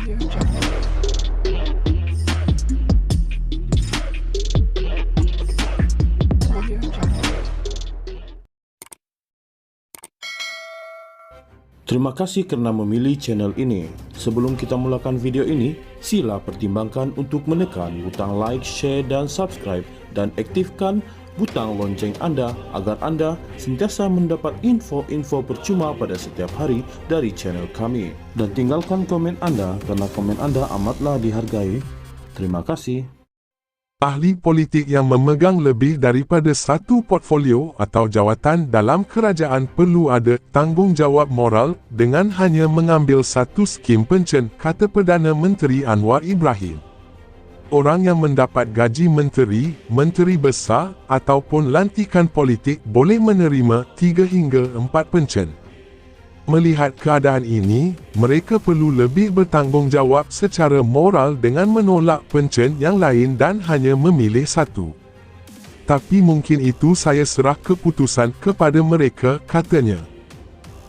Terima kasih kerana memilih channel ini. Sebelum kita mulakan video ini, sila pertimbangkan untuk menekan butang like, share dan subscribe dan aktifkan butang lonceng anda agar anda sentiasa mendapat info-info percuma pada setiap hari dari channel kami. Dan tinggalkan komen anda kerana komen anda amatlah dihargai. Terima kasih. Ahli politik yang memegang lebih daripada satu portfolio atau jawatan dalam kerajaan perlu ada tanggungjawab moral dengan hanya mengambil satu skim pencen, kata Perdana Menteri Anwar Ibrahim. Orang yang mendapat gaji menteri, menteri besar ataupun lantikan politik boleh menerima 3 hingga 4 pencen. Melihat keadaan ini, mereka perlu lebih bertanggungjawab secara moral dengan menolak pencen yang lain dan hanya memilih satu. Tapi mungkin itu saya serah keputusan kepada mereka, katanya.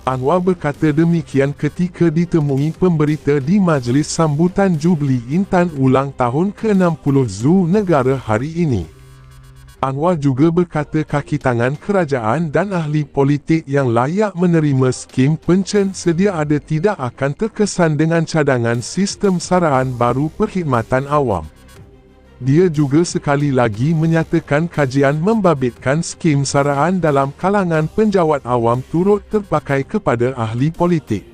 Anwar berkata demikian ketika ditemui pemberita di majlis sambutan Jubli Intan ulang tahun ke-60 ZU Negara hari ini. Anwar juga berkata kaki tangan kerajaan dan ahli politik yang layak menerima skim pencen sedia ada tidak akan terkesan dengan cadangan sistem saraan baru perkhidmatan awam. Dia juga sekali lagi menyatakan kajian membabitkan skim saraan dalam kalangan penjawat awam turut terpakai kepada ahli politik.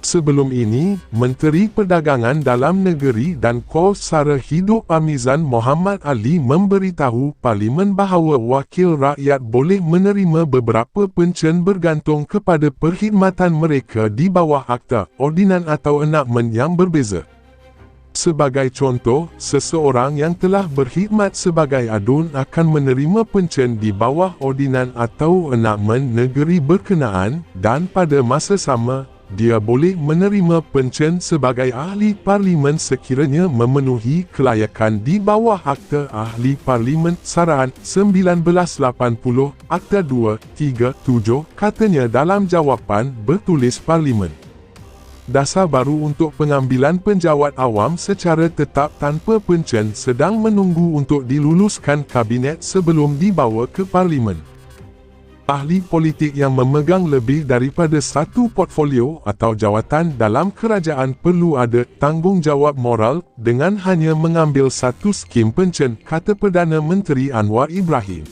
Sebelum ini, Menteri Perdagangan Dalam Negeri dan Kos Sara Hidup Amizan Muhammad Ali memberitahu Parlimen bahawa wakil rakyat boleh menerima beberapa pencen bergantung kepada perkhidmatan mereka di bawah akta, ordinan atau enakmen yang berbeza. Sebagai contoh, seseorang yang telah berkhidmat sebagai adun akan menerima pencen di bawah ordinan atau enakmen negeri berkenaan dan pada masa sama, dia boleh menerima pencen sebagai ahli parlimen sekiranya memenuhi kelayakan di bawah Akta Ahli Parlimen Saraan 1980, Akta 237, katanya dalam jawapan bertulis Parlimen. Dasar baru untuk pengambilan penjawat awam secara tetap tanpa pencen sedang menunggu untuk diluluskan Kabinet sebelum dibawa ke Parlimen. Ahli politik yang memegang lebih daripada satu portfolio atau jawatan dalam kerajaan perlu ada tanggungjawab moral dengan hanya mengambil satu skim pencen, kata Perdana Menteri Anwar Ibrahim.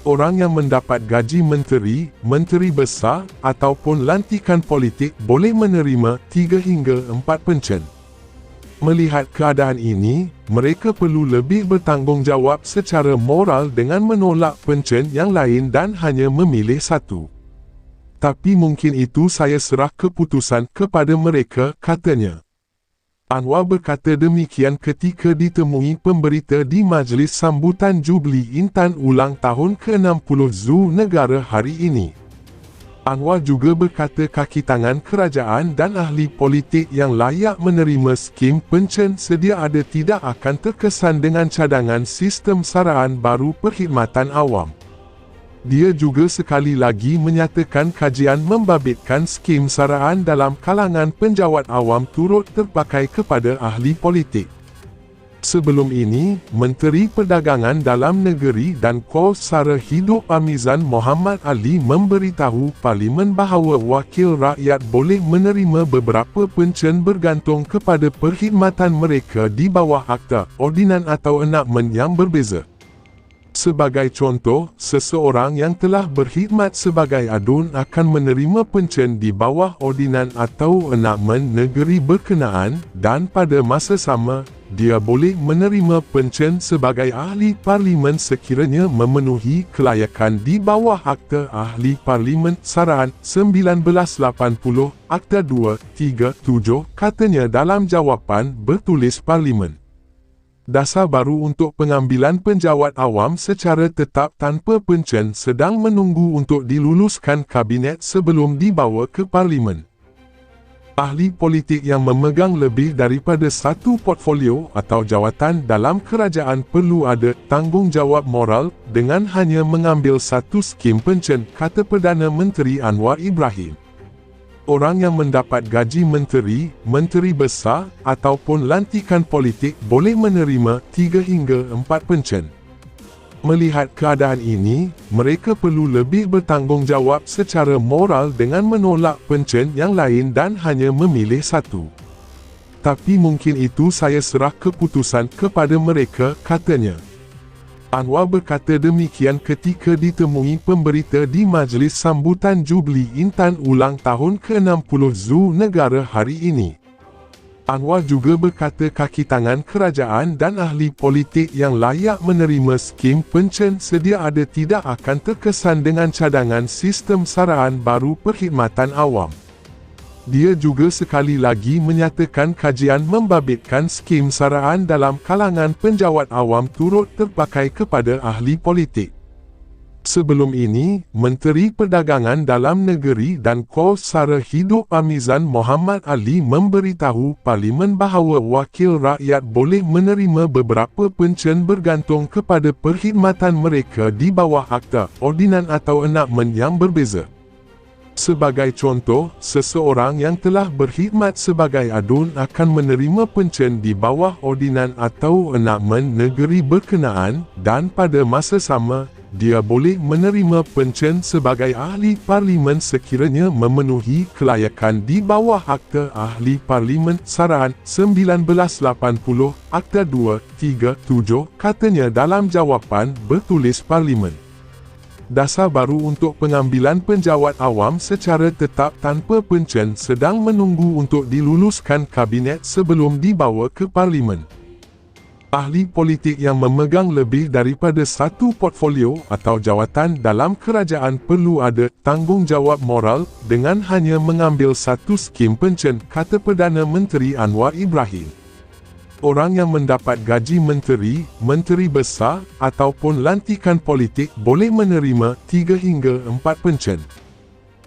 Orang yang mendapat gaji menteri, menteri besar ataupun lantikan politik boleh menerima 3 hingga 4 pencen. Melihat keadaan ini, mereka perlu lebih bertanggungjawab secara moral dengan menolak pencen yang lain dan hanya memilih satu. Tapi mungkin itu saya serah keputusan kepada mereka, katanya. Anwar berkata demikian ketika ditemui pemberita di majlis sambutan Jubli Intan ulang tahun ke-60 ZU Negara hari ini. Anwar juga berkata kaki tangan kerajaan dan ahli politik yang layak menerima skim pencen sedia ada tidak akan terkesan dengan cadangan sistem saraan baru perkhidmatan awam. Dia juga sekali lagi menyatakan kajian membabitkan skim saraan dalam kalangan penjawat awam turut terpakai kepada ahli politik. Sebelum ini, Menteri Perdagangan Dalam Negeri dan Kos Sara Hidup Amizan Muhammad Ali memberitahu Parlimen bahawa wakil rakyat boleh menerima beberapa pencen bergantung kepada perkhidmatan mereka di bawah akta, ordinan atau enakmen yang berbeza. Sebagai contoh, seseorang yang telah berkhidmat sebagai adun akan menerima pencen di bawah ordinan atau enakmen negeri berkenaan dan pada masa sama, dia boleh menerima pencen sebagai ahli parlimen sekiranya memenuhi kelayakan di bawah Akta Ahli Parlimen Saraan 1980, Akta 237, katanya dalam jawapan bertulis Parlimen. Dasar baru untuk pengambilan penjawat awam secara tetap tanpa pencen sedang menunggu untuk diluluskan Kabinet sebelum dibawa ke Parlimen. Ahli politik yang memegang lebih daripada satu portfolio atau jawatan dalam kerajaan perlu ada tanggungjawab moral dengan hanya mengambil satu skim pencen, kata Perdana Menteri Anwar Ibrahim. Orang yang mendapat gaji menteri, menteri besar ataupun lantikan politik boleh menerima 3 hingga 4 pencen. Melihat keadaan ini, mereka perlu lebih bertanggungjawab secara moral dengan menolak pencen yang lain dan hanya memilih satu. Tapi mungkin itu saya serah keputusan kepada mereka, katanya. Anwar berkata demikian ketika ditemui pemberita di majlis sambutan Jubli Intan ulang tahun ke-60 ZU negara hari ini. Anwar juga berkata kaki tangan kerajaan dan ahli politik yang layak menerima skim pencen sedia ada tidak akan terkesan dengan cadangan sistem saraan baru perkhidmatan awam. Dia juga sekali lagi menyatakan kajian membabitkan skim saraan dalam kalangan penjawat awam turut terpakai kepada ahli politik. Sebelum ini, Menteri Perdagangan Dalam Negeri dan Kos Sara Hidup Amizan Muhammad Ali memberitahu Parlimen bahawa wakil rakyat boleh menerima beberapa pencen bergantung kepada perkhidmatan mereka di bawah akta, ordinan atau enakmen yang berbeza. Sebagai contoh, seseorang yang telah berkhidmat sebagai adun akan menerima pencen di bawah ordinan atau enakmen negeri berkenaan dan pada masa sama, dia boleh menerima pencen sebagai ahli parlimen sekiranya memenuhi kelayakan di bawah Akta Ahli Parlimen Saraan 1980, Akta 237, katanya dalam jawapan bertulis Parlimen. Dasar baru untuk pengambilan penjawat awam secara tetap tanpa pencen sedang menunggu untuk diluluskan Kabinet sebelum dibawa ke Parlimen. Ahli politik yang memegang lebih daripada satu portfolio atau jawatan dalam kerajaan perlu ada tanggungjawab moral dengan hanya mengambil satu skim pencen, kata Perdana Menteri Anwar Ibrahim. Orang yang mendapat gaji menteri, menteri besar ataupun lantikan politik boleh menerima 3 hingga 4 pencen.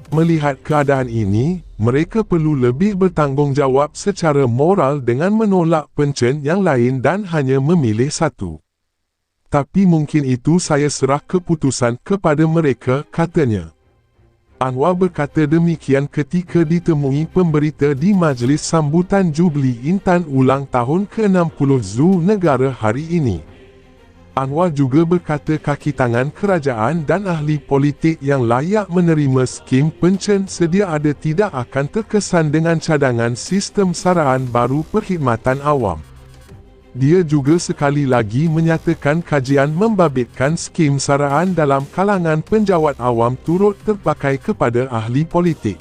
Melihat keadaan ini, mereka perlu lebih bertanggungjawab secara moral dengan menolak pencen yang lain dan hanya memilih satu. Tapi mungkin itu saya serah keputusan kepada mereka, katanya. Anwar berkata demikian ketika ditemui pemberita di majlis sambutan Jubli Intan ulang tahun ke-60 ZU negara hari ini. Anwar juga berkata kaki tangan kerajaan dan ahli politik yang layak menerima skim pencen sedia ada tidak akan terkesan dengan cadangan sistem saraan baru perkhidmatan awam. Dia juga sekali lagi menyatakan kajian membabitkan skim saraan dalam kalangan penjawat awam turut terpakai kepada ahli politik.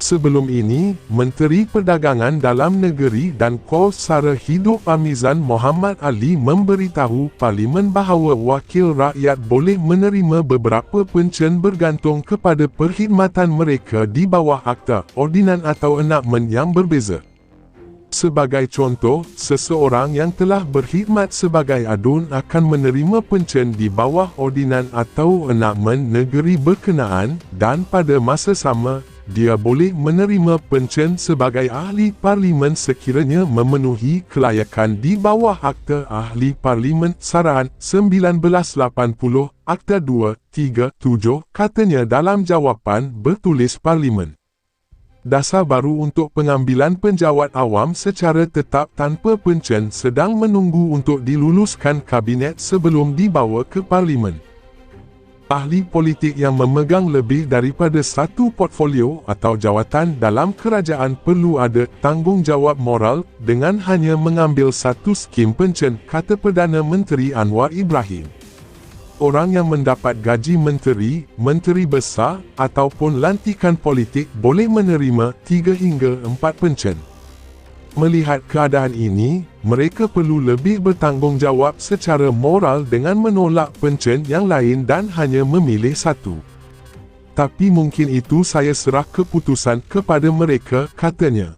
Sebelum ini, Menteri Perdagangan Dalam Negeri dan Kos Sara Hidup Amizan Muhammad Ali memberitahu Parlimen bahawa wakil rakyat boleh menerima beberapa pencen bergantung kepada perkhidmatan mereka di bawah akta, ordinan atau enakmen yang berbeza. Sebagai contoh, seseorang yang telah berkhidmat sebagai adun akan menerima pencen di bawah ordinan atau enakmen negeri berkenaan dan pada masa sama, dia boleh menerima pencen sebagai ahli parlimen sekiranya memenuhi kelayakan di bawah Akta Ahli Parlimen Saraan 1980, Akta 237, katanya dalam jawapan bertulis Parlimen. Dasar baru untuk pengambilan penjawat awam secara tetap tanpa pencen sedang menunggu untuk diluluskan Kabinet sebelum dibawa ke Parlimen. Ahli politik yang memegang lebih daripada satu portfolio atau jawatan dalam kerajaan perlu ada tanggungjawab moral dengan hanya mengambil satu skim pencen, kata Perdana Menteri Anwar Ibrahim. Orang yang mendapat gaji menteri, menteri besar ataupun lantikan politik boleh menerima 3 hingga 4 pencen. Melihat keadaan ini, mereka perlu lebih bertanggungjawab secara moral dengan menolak pencen yang lain dan hanya memilih satu. Tapi mungkin itu saya serah keputusan kepada mereka, katanya.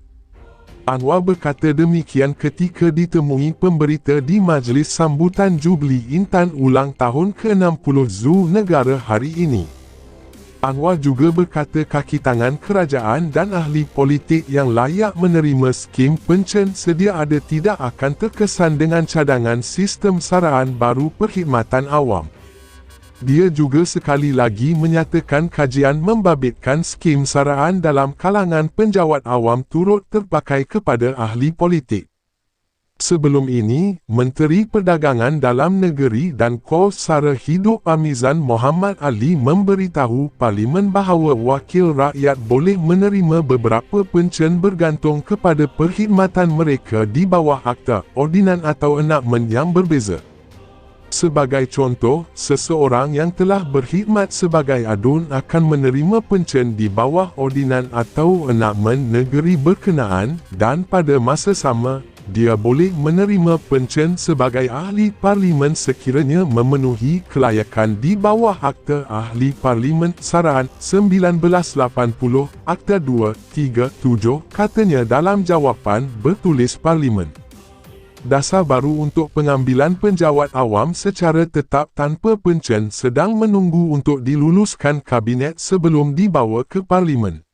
Anwar berkata demikian ketika ditemui pemberita di majlis sambutan Jubli Intan ulang tahun ke-60 ZU negara hari ini. Anwar juga berkata kaki tangan kerajaan dan ahli politik yang layak menerima skim pencen sedia ada tidak akan terkesan dengan cadangan sistem saraan baru perkhidmatan awam. Dia juga sekali lagi menyatakan kajian membabitkan skim saraan dalam kalangan penjawat awam turut terpakai kepada ahli politik. Sebelum ini, Menteri Perdagangan Dalam Negeri dan Kos Sara Hidup Amizan Muhammad Ali memberitahu Parlimen bahawa wakil rakyat boleh menerima beberapa pencen bergantung kepada perkhidmatan mereka di bawah akta, ordinan atau enakmen yang berbeza. Sebagai contoh, seseorang yang telah berkhidmat sebagai adun akan menerima pencen di bawah ordinan atau enakmen negeri berkenaan dan pada masa sama, dia boleh menerima pencen sebagai ahli parlimen sekiranya memenuhi kelayakan di bawah Akta Ahli Parlimen Saraan 1980, Akta 237, katanya dalam jawapan bertulis Parlimen. Dasar baru untuk pengambilan penjawat awam secara tetap tanpa pencen sedang menunggu untuk diluluskan Kabinet sebelum dibawa ke Parlimen.